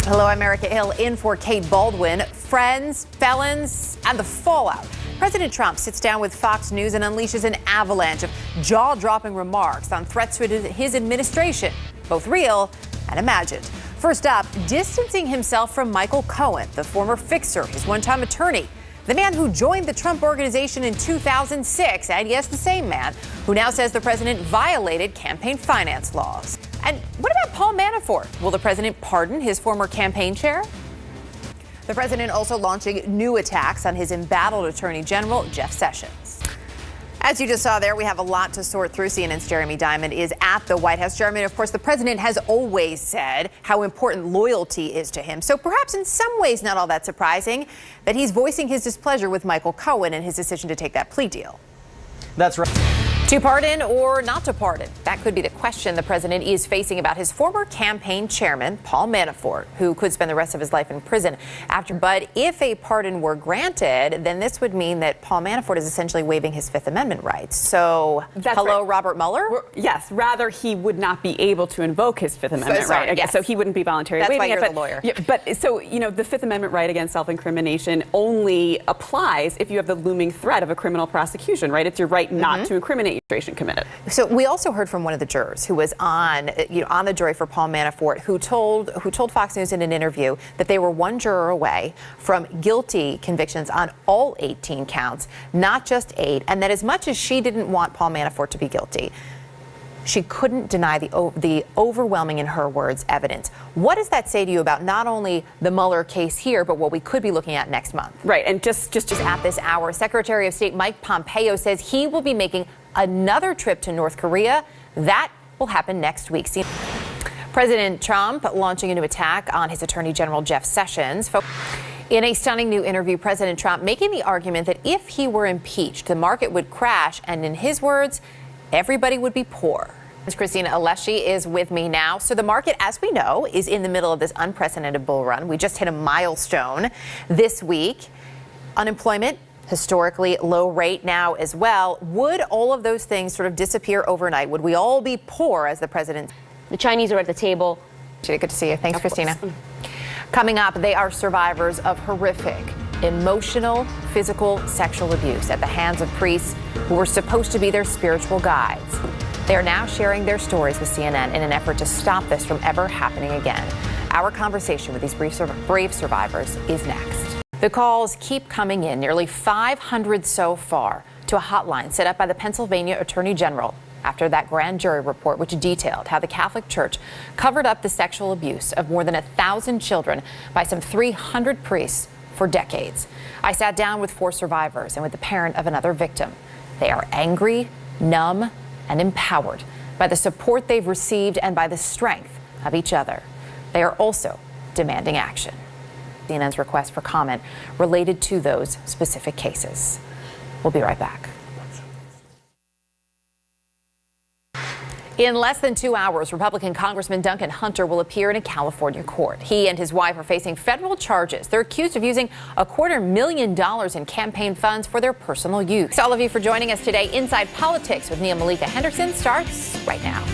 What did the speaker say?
Hello, I'm Erica Hill in for Kate Baldwin. Friends, felons, and the fallout. President Trump sits down with Fox News and unleashes an avalanche of jaw-dropping remarks on threats to his administration, both real and imagined. First up, distancing himself from Michael Cohen, the former fixer, his one-time attorney, the man who joined the Trump Organization in 2006, and yes, the same man, who now says the president violated campaign finance laws. And what about Paul Manafort? Will the president pardon his former campaign chair? The president also launching new attacks on his embattled Attorney General, Jeff Sessions. As you just saw there, we have a lot to sort through. CNN's Jeremy Diamond is at the White House. Jeremy, of course, the president has always said how important loyalty is to him. So perhaps in some ways not all that surprising that he's voicing his displeasure with Michael Cohen and his decision to take that plea deal. That's right. To pardon or not to pardon? That could be the question the president is facing about his former campaign chairman, Paul Manafort, who could spend the rest of his life in prison after. But if a pardon were granted, then this would mean that Paul Manafort is essentially waiving his Fifth Amendment rights. So, hello, right. Robert Mueller? Yes, rather he would not be able to invoke his Fifth Amendment right. Yes. So he wouldn't be voluntarily waiving it. That's why you're the lawyer. Yeah, but so, the Fifth Amendment right against self-incrimination only applies if you have the looming threat of a criminal prosecution, right? It's your right not to incriminate committed. So we also heard from one of the jurors who was on the jury for Paul Manafort, who told Fox News in an interview that they were one juror away from guilty convictions on all 18 counts, not just 8, and that as much as she didn't want Paul Manafort to be guilty, she couldn't deny the overwhelming, in her words, evidence. What does that say to you about not only the Mueller case here, but what we could be looking at next month? Right, and just at this hour, Secretary of State Mike Pompeo says he will be making another trip to North Korea. That will happen next week. President Trump launching a new attack on his Attorney General Jeff Sessions. In a stunning new interview, President Trump making the argument that if he were impeached, the market would crash, and in his words, everybody would be poor. Christina Alessi is with me now. So the market, as we know, is in the middle of this unprecedented bull run. We just hit a milestone this week. Unemployment, historically low rate now as well. Would all of those things sort of disappear overnight? Would we all be poor, as the president? The Chinese are at the table. Good to see you. Thanks, Christina. Coming up, they are survivors of horrific, emotional, physical, sexual abuse at the hands of priests who were supposed to be their spiritual guides. They are now sharing their stories with CNN in an effort to stop this from ever happening again. Our conversation with these brave survivors is next. The calls keep coming in, nearly 500 so far, to a hotline set up by the Pennsylvania Attorney General after that grand jury report, which detailed how the Catholic Church covered up the sexual abuse of more than 1,000 children by some 300 priests for decades. I sat down with 4 survivors and with the parent of another victim. They are angry, numb, and empowered by the support they've received and by the strength of each other. They are also demanding action. CNN's request for comment related to those specific cases. We'll be right back. In less than 2 hours, Republican Congressman Duncan Hunter will appear in a California court. He and his wife are facing federal charges. They're accused of using $250,000 in campaign funds for their personal use. Thanks all of you for joining us today. Inside Politics with Nia Malika Henderson starts right now.